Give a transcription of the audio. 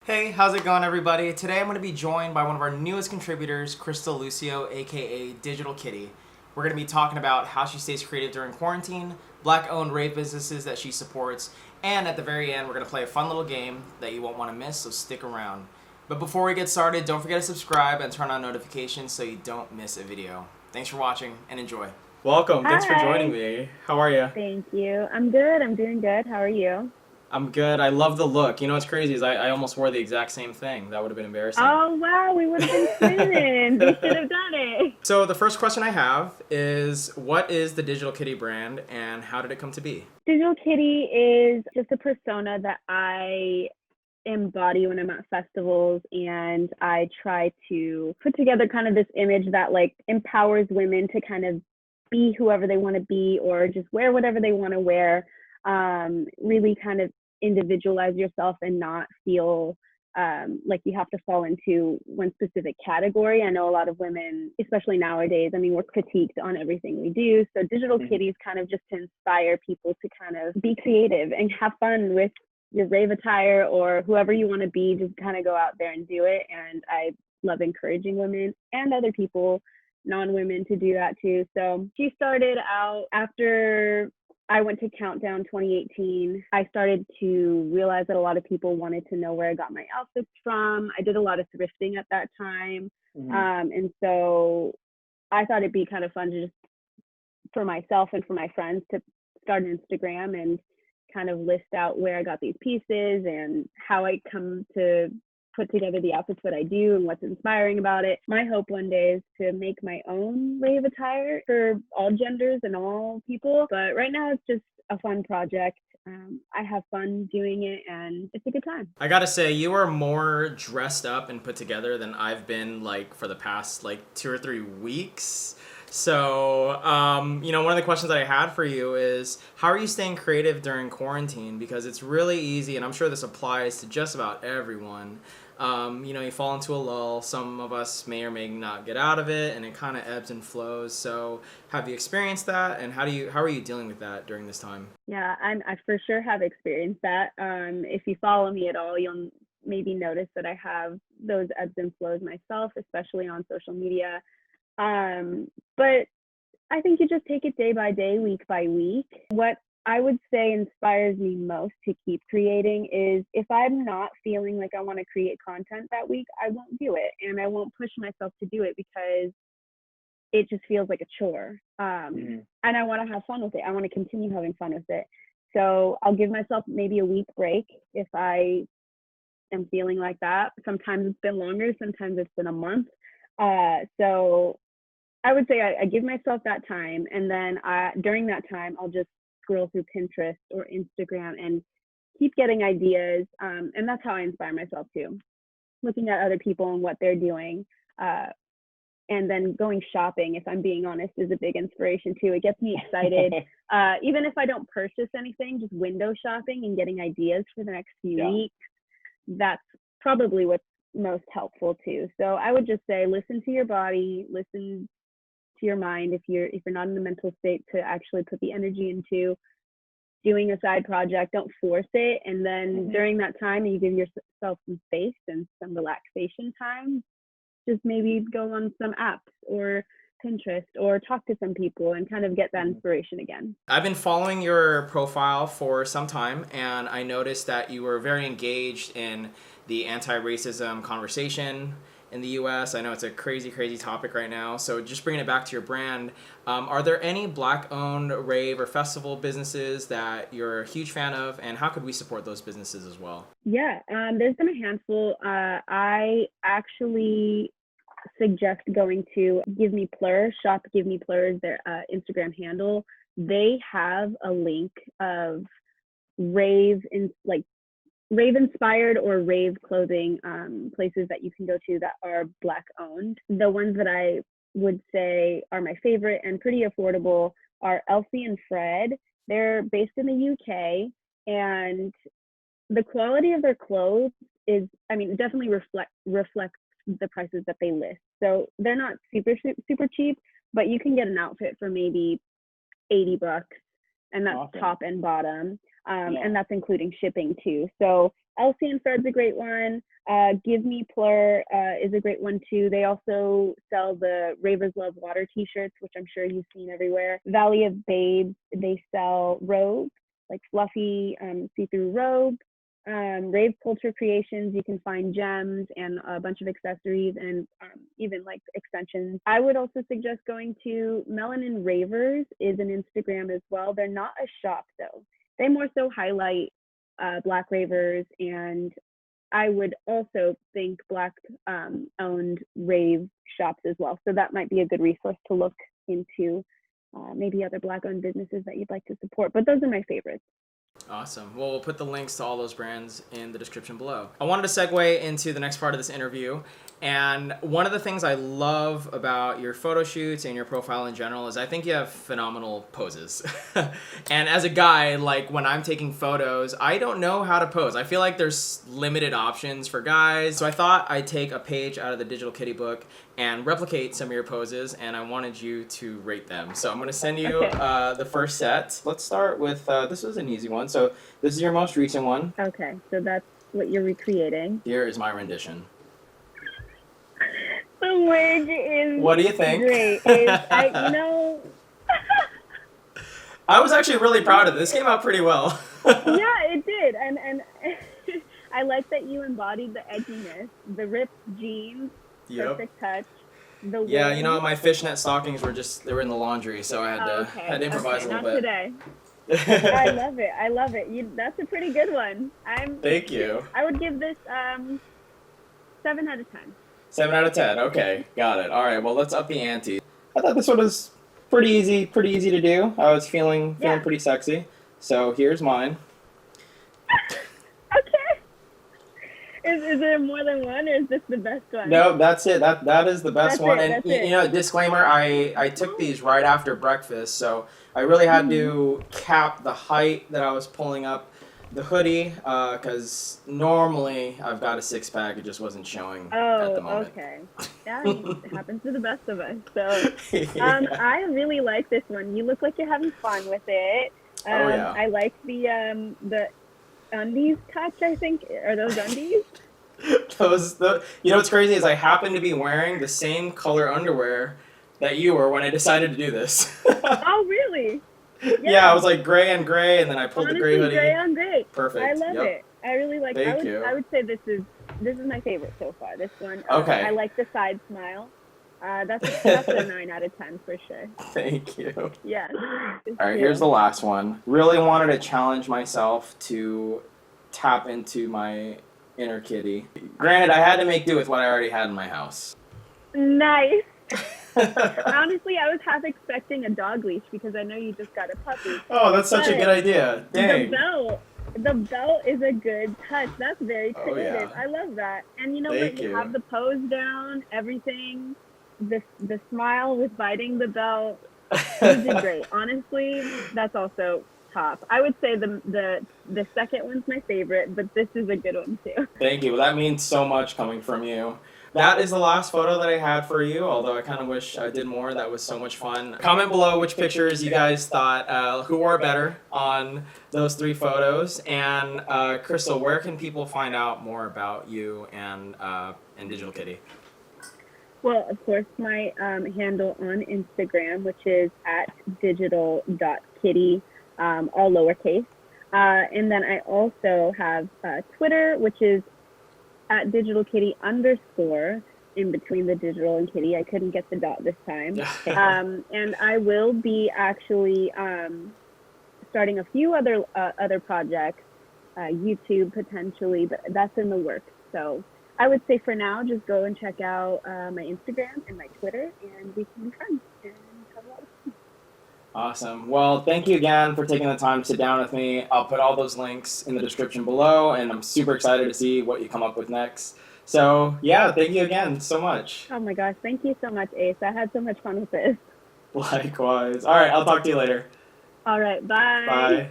Hey, how's it going, everybody? Today I'm going to be joined by one of our newest contributors, Crystal Lucio, aka Digital Kittie. We're going to be talking about how she stays creative during quarantine, black-owned rave businesses that she supports, and at the very end, we're going to play a fun little game that you won't want to miss, so stick around. But before we get started, don't forget to subscribe and turn on notifications so you don't miss a video. Thanks for watching and enjoy. Welcome. Thanks for joining Hi, me. How are you? thank you. I'm good. I'm doing good. How are you? I'm good. I love the look. You know what's crazy is I almost wore the exact same thing. That would have been embarrassing. Oh, wow, we would have been twins. We should have done it. So the first question I have is, what is the Digital Kitty brand and how did it come to be? Digital Kitty is just a persona that I embody when I'm at festivals, and I try to put together kind of this image that like empowers women to kind of be whoever they want to be or just wear whatever they want to wear. Really kind of individualize yourself and not feel like you have to fall into one specific category. I know a lot of women, especially nowadays, I mean, we're critiqued on everything we do. So Digital Kitty is kind of just to inspire people to kind of be creative and have fun with your rave attire or whoever you want to be. Just kind of go out there and do it. And I love encouraging women and other people, non-women, to do that too. So she started out after I went to Countdown 2018. I started to realize that a lot of people wanted to know where I got my outfits from. I did a lot of thrifting at that time. And so I thought it'd be kind of fun to just, for myself and for my friends, to start an Instagram and kind of list out where I got these pieces and how I come to put together the outfits that I do and what's inspiring about it. My hope one day is to make my own rave attire for all genders and all people. But right now it's just a fun project. I have fun doing it and it's a good time. I gotta say, you are more dressed up and put together than I've been like for the past like 2 or 3 weeks. So, one of the questions that I had for you is, how are you staying creative during quarantine? Because it's really easy, and I'm sure this applies to just about everyone. You fall into a lull. Some of us may or may not get out of it, and it kind of ebbs and flows. So, have you experienced that, and how are you dealing with that during this time? Yeah, I for sure have experienced that. If you follow me at all, you'll maybe notice that I have those ebbs and flows myself, especially on social media. But I think you just take it day by day, week by week. What I would say inspires me most to keep creating is if I'm not feeling like I want to create content that week, I won't do it. And I won't push myself to do it because it just feels like a chore. And I want to have fun with it. I want to continue having fun with it. So I'll give myself maybe a week break if I am feeling like that. Sometimes it's been longer, sometimes it's been a month. So I would say I give myself that time, and then during that time, I'll just scroll through Pinterest or Instagram and keep getting ideas. And that's how I inspire myself too, looking at other people and what they're doing. And then going shopping, if I'm being honest, is a big inspiration too. It gets me excited. Even if I don't purchase anything, just window shopping and getting ideas for the next few weeks, that's probably what's most helpful too. So I would just say, listen to your body, listen to your mind. If you're not in the mental state to actually put the energy into doing a side project, don't force it. And then during that time, you give yourself some space and some relaxation time. Just maybe go on some apps or Pinterest or talk to some people and kind of get that inspiration again. I've been following your profile for some time, and I noticed that you were very engaged in the anti-racism conversation in the US. I know it's a crazy, crazy topic right now. So just bringing it back to your brand, are there any Black-owned rave or festival businesses that you're a huge fan of, and how could we support those businesses as well? Yeah, there's been a handful. I actually suggest going to Give Me Plur, shop Give Me Plur is their Instagram handle. They have a link of rave inspired or rave clothing places that you can go to that are Black owned. The ones that I would say are my favorite and pretty affordable are Elsie and Fred. They're based in the UK, and the quality of their clothes is, I mean, it definitely reflects the prices that they list. So they're not super cheap, but you can get an outfit for maybe $80, and that's top and bottom. And that's including shipping too. So LC Infrared's a great one. Give Me Plur is a great one too. They also sell the Ravers Love Water t-shirts, which I'm sure you've seen everywhere. Valley of Babes, they sell robes, like fluffy see-through robe. Rave Culture Creations, you can find gems and a bunch of accessories and even like extensions. I would also suggest going to Melanin Ravers is an Instagram as well. They're not a shop though. They more so highlight Black ravers, and I would also think Black owned rave shops as well. So that might be a good resource to look into, maybe other Black owned businesses that you'd like to support. But those are my favorites. Awesome. Well, we'll put the links to all those brands in the description below. I wanted to segue into the next part of this interview. And one of the things I love about your photo shoots and your profile in general is I think you have phenomenal poses. And as a guy, like when I'm taking photos, I don't know how to pose. I feel like there's limited options for guys. So I thought I'd take a page out of the Digital Kittie book and replicate some of your poses, and I wanted you to rate them. So I'm going to send you the first set. Let's start with, this was an easy one. So this is your most recent one. Okay, so that's what you're recreating. Here is my rendition. The wig is What do you think? great. I was actually really proud of this. This came out pretty well. Yeah, it did. And I like that you embodied the edginess, the ripped jeans, perfect touch. The Yeah, wig. you know, my fishnet stockings they were in the laundry, so I had to improvise a little bit. Today. I love it. I love it. That's a pretty good one. Thank you. I would give this 7 out of 10. 7 out of 10. Okay, got it. All right, well, let's up the ante. I thought this one was pretty easy to do. I was feeling pretty sexy. So here's mine. Okay. Is there more than one, or is this the best one? No, that's it. That is the best one. That's And it. you know, disclaimer, I took these right after breakfast, so I really had to cap the height that I was pulling up the hoodie, because normally I've got a six-pack. It just wasn't showing at the moment. Okay. Yeah, it happens to the best of us. So, I really like this one. You look like you're having fun with it. I like the undies touch, I think. Are those undies? You know what's crazy is I happen to be wearing the same color underwear that you were when I decided to do this. Oh, really? Yeah, I was like gray on gray, and then I pulled the gray hoodie. Gray on gray. Perfect. I love it. I really like it. I would say this is my favorite so far. This one. Okay. I like the side smile. That's a 9 out of 10 for sure. Thank you. Yeah. All right, here's the last one. Really wanted to challenge myself to tap into my inner kitty. Granted, I had to make do with what I already had in my house. Nice. Honestly, I was half expecting a dog leash because I know you just got a puppy. Oh, that's such a good idea. Dang. The belt is a good touch. That's very creative. Oh, yeah. I love that. And you know Thank what? You you. have the pose down, everything. The smile with biting the belt. You did great. Honestly, that's also top. I would say the second one's my favorite, but this is a good one too. Thank you. Well, that means so much coming from you. That is the last photo that I had for you, although I kind of wish I did more. That was so much fun. Comment below which pictures you guys thought, who wore better on those 3 photos. And Crystal, where can people find out more about you and Digital Kittie? Well, of course, my handle on Instagram, which is at digital.kittie, all lowercase. And then I also have Twitter, which is at Digital Kittie _ in between the digital and kitty. I couldn't get the dot this time. And I will be actually starting a few other projects, YouTube potentially, but that's in the works. So I would say for now, just go and check out my Instagram and my Twitter, and we can be friends and have a lot of fun. Awesome. Well, thank you again for taking the time to sit down with me. I'll put all those links in the description below, and I'm super excited to see what you come up with next. So, yeah, thank you again so much. Oh my gosh, thank you so much, Ace. I had so much fun with this. Likewise. All right, I'll talk to you later. All right, bye. Bye.